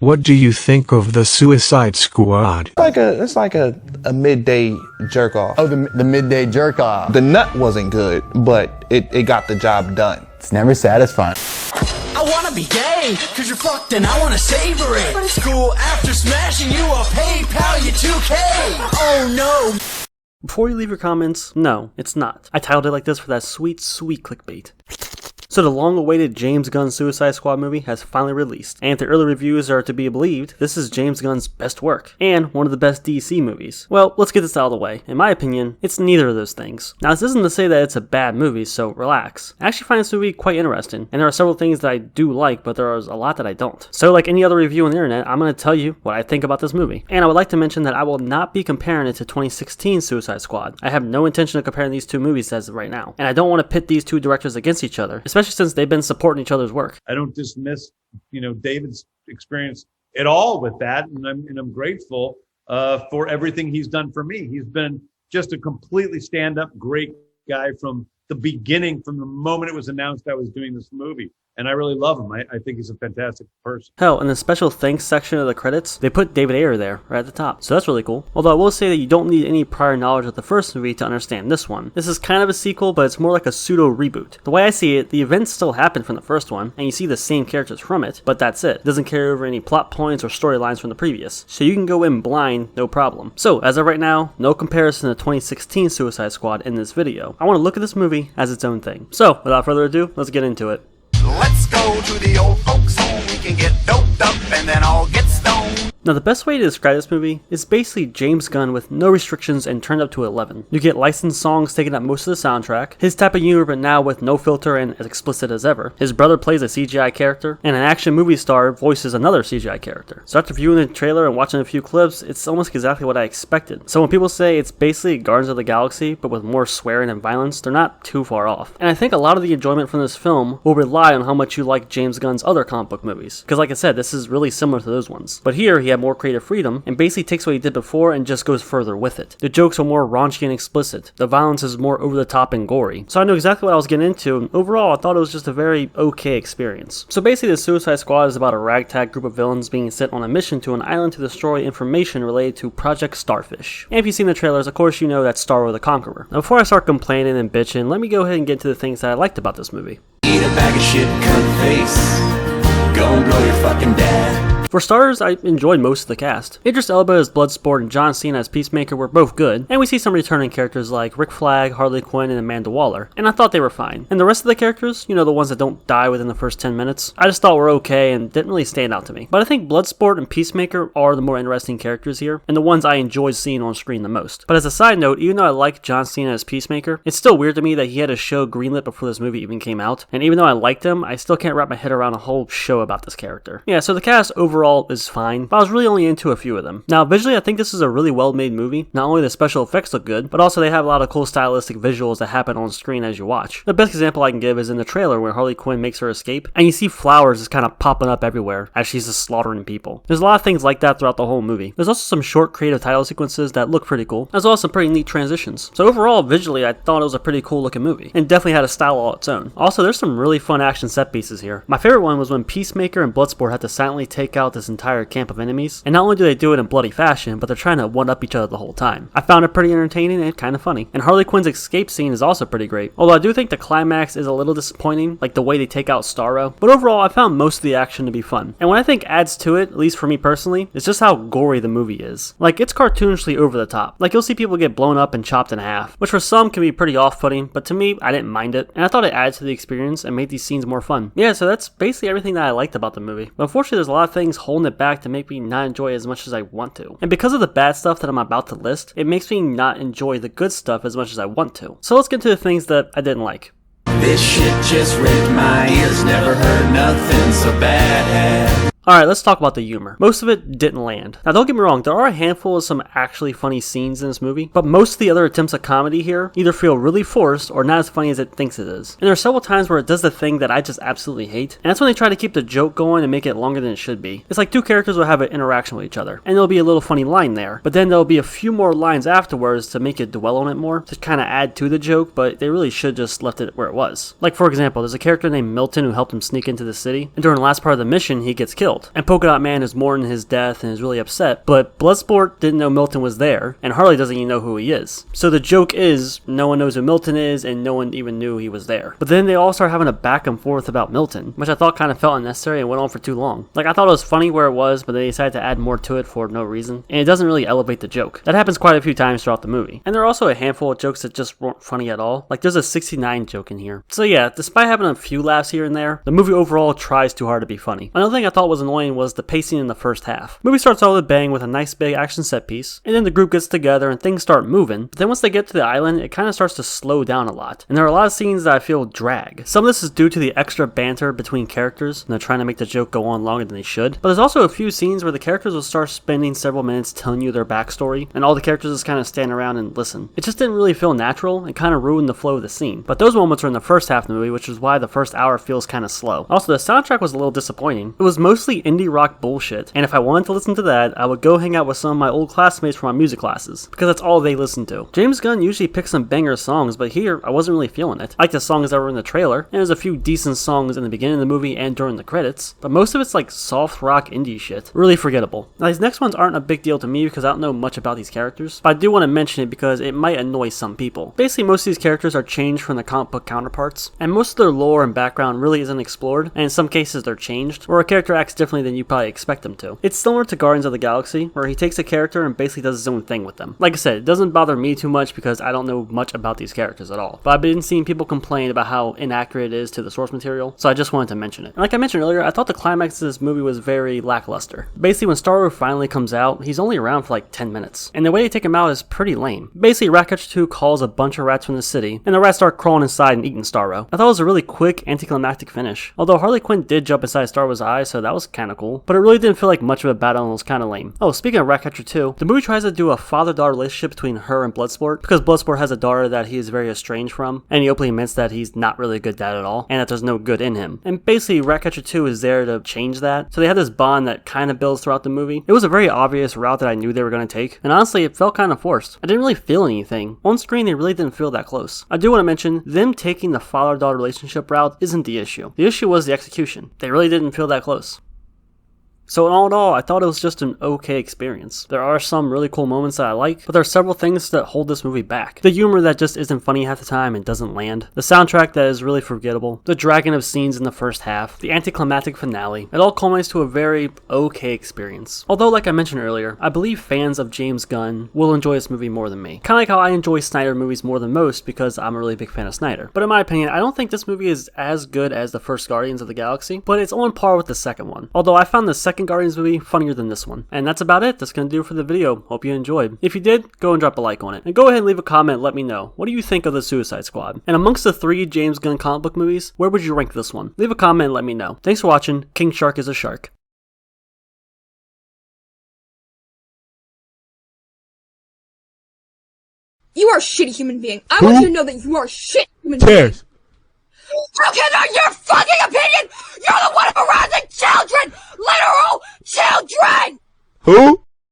What do you think of the Suicide Squad? It's like a midday jerk off. Oh, the midday jerk off. The nut wasn't good, but it got the job done. It's never satisfying. I wanna be gay, cause you're fucked and I wanna savor it. But it's cool after smashing you, I'll PayPal you 2K. Oh no. Before you leave your comments, no, it's not. I titled it like this for that sweet, sweet clickbait. So the long-awaited James Gunn Suicide Squad movie has finally released, and if the early reviews are to be believed, this is James Gunn's best work, and one of the best DC movies. Well, let's get this out of the way. In my opinion, it's neither of those things. Now, this isn't to say that it's a bad movie, so relax. I actually find this movie quite interesting, and there are several things that I do like, but there is a lot that I don't. So like any other review on the internet, I'm going to tell you what I think about this movie. And I would like to mention that I will not be comparing it to 2016 Suicide Squad. I have no intention of comparing these two movies as of right now, and I don't want to pit these two directors against each other, especially since they've been supporting each other's work. I don't dismiss, David's experience at all with that, and I'm grateful for everything he's done for me. He's been just a completely stand-up great guy from the beginning, from the moment it was announced I was doing this movie. And I really love him. I think he's a fantastic person. Hell, in the special thanks section of the credits, they put David Ayer there, right at the top. So that's really cool. Although I will say that you don't need any prior knowledge of the first movie to understand this one. This is kind of a sequel, but it's more like a pseudo-reboot. The way I see it, the events still happen from the first one, and you see the same characters from it, but that's it. It doesn't carry over any plot points or storylines from the previous. So you can go in blind, no problem. So, as of right now, no comparison to 2016 Suicide Squad in this video. I want to look at this movie as its own thing. So, without further ado, let's get into it. Let's go to the old folks home. We can get doped up and then all get stoned. Now, the best way to describe this movie is basically James Gunn with no restrictions and turned up to 11. You get licensed songs taking up most of the soundtrack, his type of humor but now with no filter and as explicit as ever. His brother plays a CGI character, and an action movie star voices another CGI character. So after viewing the trailer and watching a few clips, it's almost exactly what I expected. So when people say it's basically Guardians of the Galaxy but with more swearing and violence, they're not too far off. And I think a lot of the enjoyment from this film will rely on how much you like James Gunn's other comic book movies. Because like I said, this is really similar to those ones. But here, he had more creative freedom and basically takes what he did before and just goes further with it. The jokes are more raunchy and explicit. The violence is more over the top and gory. So I knew exactly what I was getting into, and overall I thought it was just a very okay experience. So basically the Suicide Squad is about a ragtag group of villains being sent on a mission to an island to destroy information related to Project Starfish. And if you've seen the trailers, of course you know that's Starro the Conqueror. Now before I start complaining and bitching, let me go ahead and get into the things that I liked about this movie. Eat a bag of shit, cunt face. Go and blow your fucking dad. For starters, I enjoyed most of the cast. Idris Elba as Bloodsport and John Cena as Peacemaker were both good, and we see some returning characters like Rick Flag, Harley Quinn, and Amanda Waller, and I thought they were fine. And the rest of the characters, the ones that don't die within the first 10 minutes, I just thought were okay and didn't really stand out to me. But I think Bloodsport and Peacemaker are the more interesting characters here, and the ones I enjoyed seeing on screen the most. But as a side note, even though I like John Cena as Peacemaker, it's still weird to me that he had a show greenlit before this movie even came out, and even though I liked him, I still can't wrap my head around a whole show about this character. Yeah, so the cast overall is fine, but I was really only into a few of them. Now, visually, I think this is a really well-made movie. Not only the special effects look good, but also they have a lot of cool stylistic visuals that happen on screen as you watch. The best example I can give is in the trailer where Harley Quinn makes her escape, and you see flowers just kind of popping up everywhere as she's just slaughtering people. There's a lot of things like that throughout the whole movie. There's also some short creative title sequences that look pretty cool, as well as some pretty neat transitions. So overall, visually, I thought it was a pretty cool looking movie, and definitely had a style all its own. Also, there's some really fun action set pieces here. My favorite one was when Peacemaker and Bloodsport had to silently take out this entire camp of enemies, and not only do they do it in bloody fashion, but they're trying to one-up each other the whole time. I found it pretty entertaining and kind of funny. And Harley Quinn's escape scene is also pretty great, although I do think the climax is a little disappointing, like the way they take out Starro. But overall, I found most of the action to be fun. And what I think adds to it, at least for me personally, is just how gory the movie is. Like, it's cartoonishly over the top. Like, you'll see people get blown up and chopped in half, which for some can be pretty off-putting, but to me, I didn't mind it, and I thought it added to the experience and made these scenes more fun. Yeah, so that's basically everything that I liked about the movie. But unfortunately, there's a lot of things holding it back to make me not enjoy it as much as I want to. And because of the bad stuff that I'm about to list, it makes me not enjoy the good stuff as much as I want to. So let's get to the things that I didn't like. This shit just ripped my ears. Never heard nothing so bad. Alright, let's talk about the humor. Most of it didn't land. Now don't get me wrong, there are a handful of some actually funny scenes in this movie, but most of the other attempts at comedy here either feel really forced or not as funny as it thinks it is. And there are several times where it does the thing that I just absolutely hate, and that's when they try to keep the joke going and make it longer than it should be. It's like two characters will have an interaction with each other, and there'll be a little funny line there, but then there'll be a few more lines afterwards to make you dwell on it more, to kind of add to the joke, but they really should just left it where it was. Like for example, there's a character named Milton who helped him sneak into the city, and during the last part of the mission he gets killed. killed. And Polka Dot Man is mourning his death and is really upset, but Bloodsport didn't know Milton was there, and Harley doesn't even know who he is. So the joke is, no one knows who Milton is, and no one even knew he was there. But then they all start having a back and forth about Milton, which I thought kind of felt unnecessary and went on for too long. Like, I thought it was funny where it was, but they decided to add more to it for no reason, and it doesn't really elevate the joke. That happens quite a few times throughout the movie. And there are also a handful of jokes that just weren't funny at all. Like, there's a 69 joke in here. So yeah, despite having a few laughs here and there, the movie overall tries too hard to be funny. Another thing I thought was annoying was the pacing in the first half. The movie starts out with a bang with a nice big action set piece, and then the group gets together and things start moving, but then once they get to the island, it kind of starts to slow down a lot. And there are a lot of scenes that I feel drag. Some of this is due to the extra banter between characters, and they're trying to make the joke go on longer than they should. But there's also a few scenes where the characters will start spending several minutes telling you their backstory, and all the characters just kind of stand around and listen. It just didn't really feel natural and kind of ruined the flow of the scene. But those moments are in the first half of the movie, which is why the first hour feels kind of slow. Also, the soundtrack was a little disappointing. It was mostly indie rock bullshit, and if I wanted to listen to that, I would go hang out with some of my old classmates from my music classes, because that's all they listen to. James Gunn usually picks some banger songs, but here, I wasn't really feeling it. I like the songs that were in the trailer, and there's a few decent songs in the beginning of the movie and during the credits, but most of it's like soft rock indie shit. Really forgettable. Now, these next ones aren't a big deal to me because I don't know much about these characters, but I do want to mention it because it might annoy some people. Basically, most of these characters are changed from the comic book counterparts, and most of their lore and background really isn't explored, and in some cases they're changed, or a character acts differently than you probably expect them to. It's similar to Guardians of the Galaxy, where he takes a character and basically does his own thing with them. Like I said, it doesn't bother me too much because I don't know much about these characters at all, but I've been seeing people complain about how inaccurate it is to the source material, so I just wanted to mention it. And like I mentioned earlier, I thought the climax of this movie was very lackluster. Basically, when Starro finally comes out, he's only around for like 10 minutes, and the way they take him out is pretty lame. Basically, Ratcatcher 2 calls a bunch of rats from the city, and the rats start crawling inside and eating Starro. I thought it was a really quick, anticlimactic finish, although Harley Quinn did jump inside Starro's eye, so that was kinda cool, but it really didn't feel like much of a battle and it was kinda lame. Oh, speaking of Ratcatcher 2, the movie tries to do a father-daughter relationship between her and Bloodsport, because Bloodsport has a daughter that he is very estranged from, and he openly admits that he's not really a good dad at all, and that there's no good in him. And basically, Ratcatcher 2 is there to change that, so they have this bond that kinda builds throughout the movie. It was a very obvious route that I knew they were gonna take, and honestly, it felt kinda forced. I didn't really feel anything. On screen, they really didn't feel that close. I do want to mention, them taking the father-daughter relationship route isn't the issue. The issue was the execution. They really didn't feel that close. So in all, I thought it was just an okay experience. There are some really cool moments that I like, but there are several things that hold this movie back. The humor that just isn't funny half the time and doesn't land. The soundtrack that is really forgettable. The dragging of scenes in the first half. The anticlimactic finale. It all culminates to a very okay experience. Although, like I mentioned earlier, I believe fans of James Gunn will enjoy this movie more than me. Kinda like how I enjoy Snyder movies more than most because I'm a really big fan of Snyder. But in my opinion, I don't think this movie is as good as the first Guardians of the Galaxy, but it's on par with the second one. Although I found the second Guardians movie funnier than this one. And that's about it. That's gonna do it for the video. Hope you enjoyed. If you did, go and drop a like on it. And go ahead and leave a comment, let me know. What do you think of the Suicide Squad? And amongst the 3 James Gunn comic book movies, where would you rank this one? Leave a comment and let me know. Thanks for watching. King Shark is a shark. You are a shitty human being. I want you to know that you are a shit human being. Cheers. You cannot your fucking opinion! You're the one arousing children! Literal children! Who?